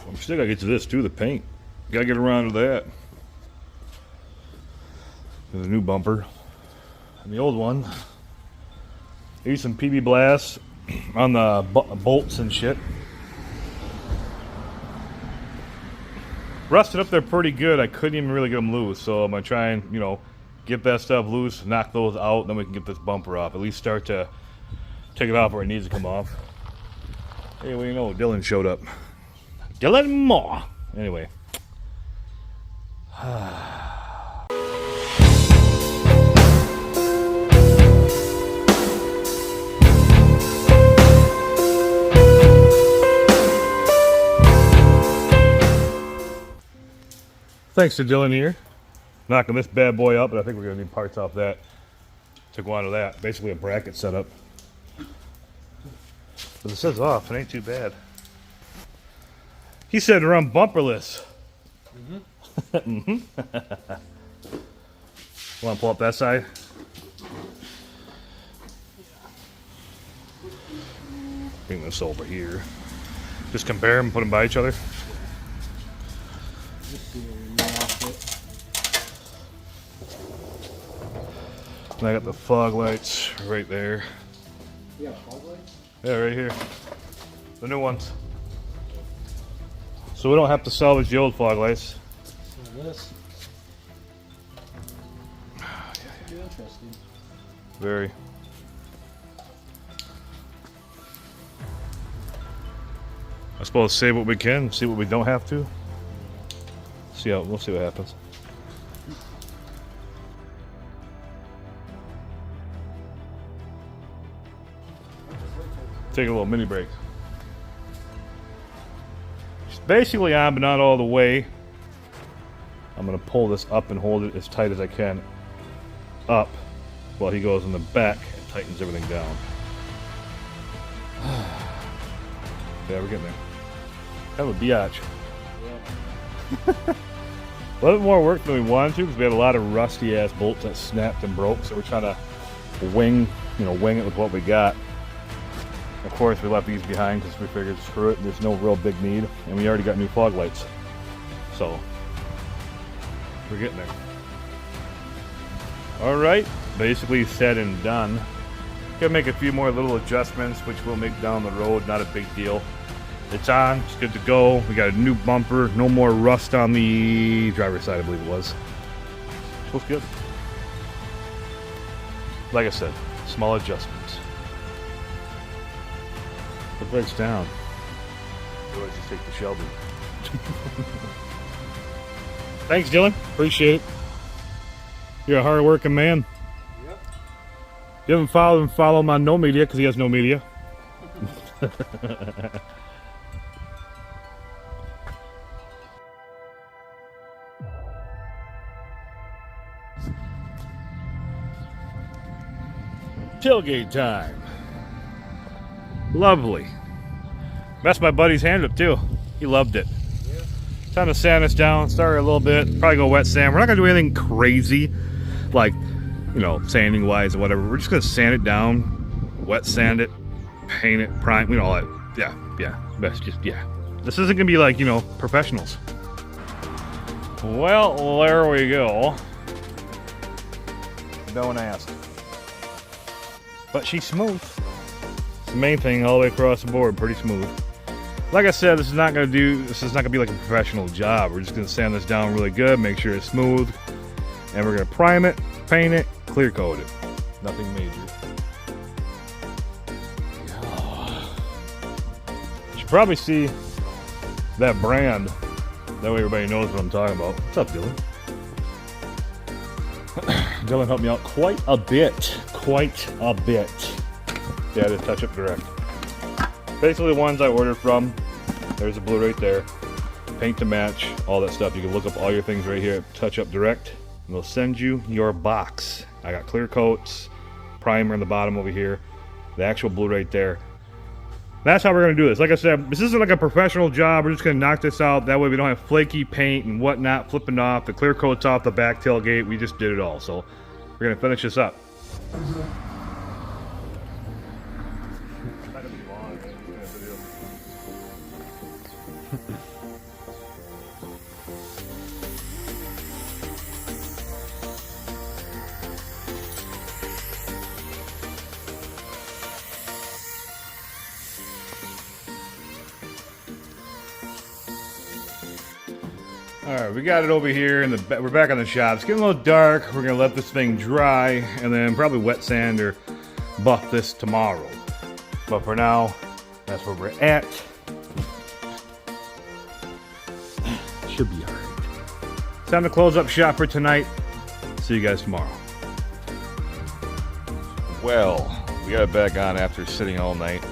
I'm still gotta get to this too, the paint. Gotta get around to that. There's a new bumper. And the old one. I used some PB Blast on the bolts and shit. Rusted up there pretty good. I couldn't even really get them loose, so I'm gonna try and, you know, get that stuff loose, knock those out, then we can get this bumper off. At least start to take it off where it needs to come off. Hey, well, you know, Dylan showed up. Dylan Moore. Anyway. Thanks to Dylan here. Knocking this bad boy up, but I think we're gonna need parts off that to go onto that. Basically a bracket setup. But it says off, it ain't too bad. He said run bumperless. Want to pull up that side? Bring this over here. Just compare them, put them by each other. And I got the fog lights right there. You got fog lights? Yeah, right here. The new ones. So we don't have to salvage the old fog lights. So this. Be interesting. Very. I suppose save what we can, see what we don't have to. We'll see what happens. Take a little mini break. It's basically on, but not all the way. I'm gonna pull this up and hold it as tight as I can up while he goes in the back and tightens everything down. Yeah, we're getting there. Kind of a biatch. Yeah. A little bit more work than we wanted to because we had a lot of rusty ass bolts that snapped and broke, so we're trying to wing it with what we got. Of course, we left these behind because we figured, screw it, there's no real big need, and we already got new fog lights. So, we're getting there. Alright, basically said and done. Gotta make a few more little adjustments, which we'll make down the road, not a big deal. It's on, it's good to go. We got a new bumper, no more rust on the driver's side, I believe it was. So it's good. Like I said, small adjustments. It breaks down. Otherwise, just take the Shelby. Thanks, Dylan. Appreciate it. You're a hard-working man. Yep. You haven't followed him, follow him on no media because he has no media. Tailgate time. Lovely. Messed my buddy's hand up too. He loved it. Yeah. Time to sand this down, start it a little bit, probably go wet sand. We're not gonna do anything crazy, like, you know, sanding wise or whatever. We're just gonna sand it down, wet sand it, paint it, prime, you know, all that. Yeah, best just, yeah. This isn't gonna be like, you know, professionals. Well, there we go. Don't ask. But she's smooth. It's the main thing all the way across the board, pretty smooth. Like I said, this is not gonna be like a professional job. We're just gonna sand this down really good, make sure it's smooth, and we're gonna prime it, paint it, clear coat it. Nothing major. You should probably see that brand. That way everybody knows what I'm talking about. What's up, Dylan? Dylan helped me out quite a bit. Yeah, to touch up direct. Basically the ones I ordered from. There's a blue right there. Paint to match, all that stuff. You can look up all your things right here at Touch Up Direct, and they'll send you your box. I got clear coats, primer in the bottom over here, the actual blue right there. That's how we're gonna do this. Like I said, this isn't like a professional job. We're just gonna knock this out. That way we don't have flaky paint and whatnot flipping off. The clear coat's off the back tailgate. We just did it all. So we're gonna finish this up. Alright, we got it over here in the we're back on the shop. It's getting a little dark. We're gonna let this thing dry and then probably wet sand or buff this tomorrow. But for now, that's where we're at. Should be alright. Time to close up shop for tonight. See you guys tomorrow. Well, we got it back on after sitting all night.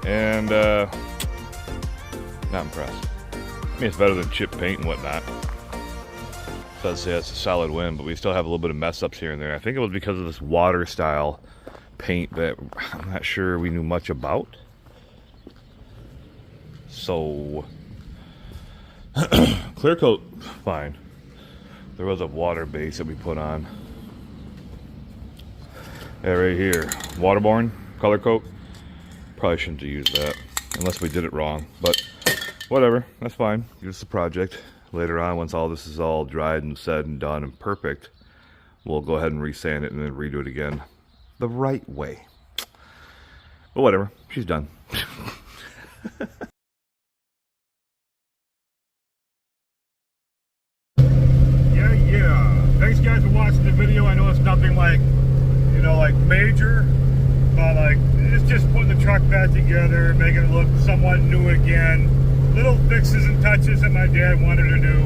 And not impressed. I mean, it's better than chip paint and whatnot. So I'd say it's a solid win, but we still have a little bit of mess ups here and there. I think it was because of this water style paint that I'm not sure we knew much about. So clear coat, fine. There was a water base that we put on. Yeah, right here, waterborne color coat. Probably shouldn't have used that unless we did it wrong, but whatever, that's fine. Just a project. Later on, once all this is all dried and said and done and perfect, we'll go ahead and resand it and then redo it again the right way. But whatever, she's done. Yeah. Thanks guys for watching the video. I know it's nothing like, you know, like major, but like it's just putting the truck back together, making it look somewhat new again. Little fixes and touches that my dad wanted to do.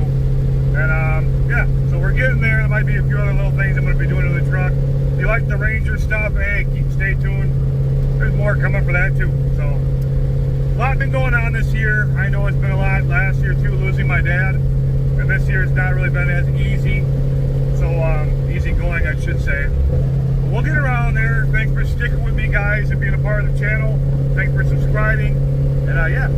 And yeah, so we're getting there. There might be a few other little things I'm going to be doing to the truck. If you like the Ranger stuff, hey, stay tuned. There's more coming for that too. So a lot been going on this year. I know it's been a lot last year too, losing my dad. And this year it's not really been as easy. So easy going, I should say. But we'll get around there. Thanks for sticking with me, guys, and being a part of the channel. Thanks for subscribing. And yeah.